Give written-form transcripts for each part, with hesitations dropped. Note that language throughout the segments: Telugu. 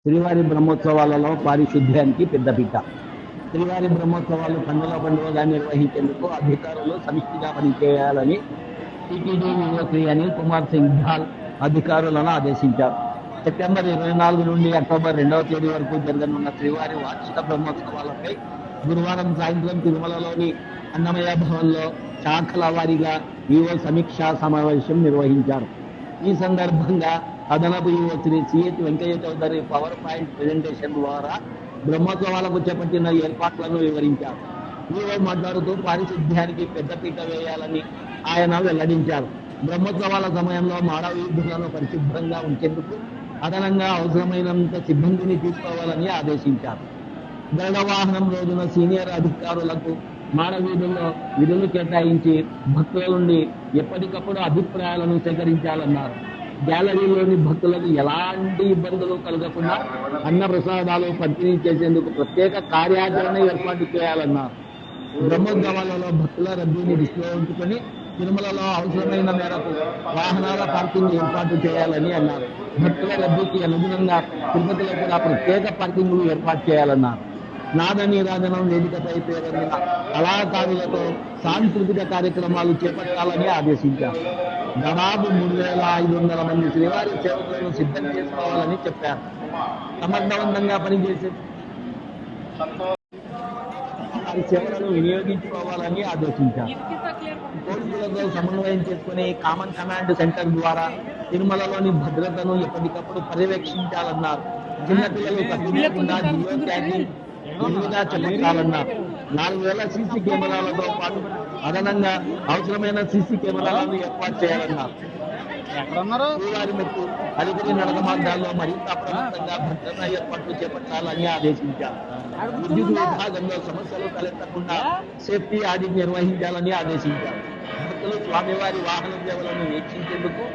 శ్రీవారి బ్రహ్మోత్సవాలలో పారిశుద్ధ్యానికి పెద్దపీట. శ్రీవారి బ్రహ్మోత్సవాలు పండుగగా నిర్వహించేందుకు అధికారులు సమిష్టిగా పనిచేయాలని టీటీడీ శ్రీ అనిల్ కుమార్ సింఘాల్ అధికారులను ఆదేశించారు. సెప్టెంబర్ 24 నుండి అక్టోబర్ 2వ తేదీ వరకు జరగనున్న శ్రీవారి వార్షిక బ్రహ్మోత్సవాలపై గురువారం సాయంత్రం తిరుమలలోని అన్నమయ్య భవన్లో శాఖల వారీగా ఈవో సమీక్షా సమావేశం నిర్వహించారు. ఈ సందర్భంగా అదనపు EO Shri CH Venkaiah Chowdary power point presentation ద్వారా బ్రహ్మోత్సవాలకు చేపట్టిన ఏర్పాట్లను వివరించారు. ఈవో మాట్లాడుతూ పారిశుద్ధ్యానికి పెద్దపీట వేయాలని ఆయన వెల్లడించారు. బ్రహ్మోత్సవాల సమయంలో మాడవీధులను పరిశుభ్రంగా ఉంచేందుకు అదనంగా అవసరమైనంత సిబ్బందిని తీసుకోవాలని ఆదేశించారు. గరుడ వాహనం రోజున సీనియర్ అధికారులకు మాడవీధుల్లో విధులు కేటాయించి భక్తుల నుండి ఎప్పటికప్పుడు అభిప్రాయాలను సేకరించాలన్నారు. గ్యాలరీలోని భక్తులకు ఎలాంటి ఇబ్బందులు కలగకుండా అన్న ప్రసాదాలు పంపిణీ చేసేందుకు ప్రత్యేక కార్యాచరణ ఏర్పాటు చేయాలన్నారు. బ్రహ్మోత్సవాలలో భక్తుల రద్దీని దృష్టిలో ఉంచుకొని తిరుమలలో అవసరమైన మేరకు వాహనాల పార్కింగ్ ఏర్పాటు చేయాలని అన్నారు. భక్తుల రద్దీకి అనుగుణంగా తిరుపతిలో కూడా ప్రత్యేక పార్కింగ్లు ఏర్పాటు చేయాలన్నారు. నాద నీరాజనం వేదికపై పేరొందిన కళాకారులతో సాంస్కృతిక కార్యక్రమాలు చేపట్టాలని ఆదేశించారు. దాదాపు 3,500 మంది శ్రీవారి సేవకులను సిద్ధం చేసుకోవాలని చెప్పారు. సమర్థవంతంగా పనిచేసే వారి సేవలను వినియోగించుకోవాలని ఆదేశించారు. పోలీసులతో సమన్వయం చేసుకుని కామన్ కమాండ్ సెంటర్ ద్వారా తిరుమలలోని భద్రతను ఎప్పటికప్పుడు పర్యవేక్షించాలన్నారు. చిన్నపిల్లలు తప్పించకుండా జియో ట్యాగింగ్ విధిగా చేపట్టాలన్నారు. 4,000 సీసీ కెమెరాలతో పాటు అదనంగా అవసరమైన సీసీ కెమెరాలను ఏర్పాటు చేయాలన్నారు. శ్రీవారి మెట్టు అలిపిరి నడక మార్గాల్లో మరింత అప్రమత్తంగా భద్రతా ఏర్పాట్లు చేపట్టాలని ఆదేశించారు. విద్యుత్ విభాగంలో సమస్యలు తలెత్తకుండా సేఫ్టీ ఆడిట్ నిర్వహించాలని ఆదేశించారు. భక్తులు స్వామివారి వాహన సేవలను వీక్షించేందుకు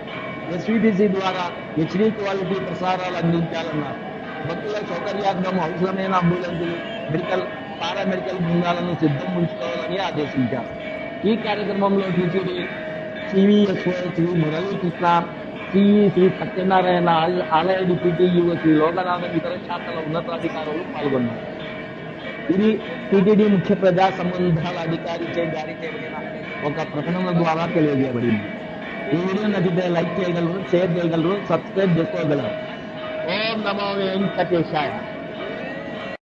ఎస్వీటీసీ ద్వారా హెచ్డీ క్వాలిటీ ప్రసారాలు అందించాలన్నారు. భక్తుల సౌకర్యార్థం అవసరమైన అంబులెన్సులు, మెడికల్, పారామెడికల్ బృందాలను సిద్ధం ఉంచుకోవాలని ఆదేశించారు. ఈ కార్యక్రమంలో TTD CVSO Shri Muralikrishna, CE Shri Satyanarayana, ఆలయ డిప్యూటీ ఈవో శ్రీ లోకనాథం, ఇతర శాఖల ఉన్నతాధికారులు పాల్గొన్నారు. ఇది టీటీడీ ముఖ్య ప్రజా సంబంధాల అధికారిచే జారీ చేయబడిన ఒక ప్రకటన ద్వారా తెలియజేయబడింది. ఈ వీడియో నచ్చితే లైక్ చేయగలరు, షేర్ చేయగలరు, సబ్స్క్రైబ్ చేసుకోగలరు. ఓం నమో వెంకటేశాయ.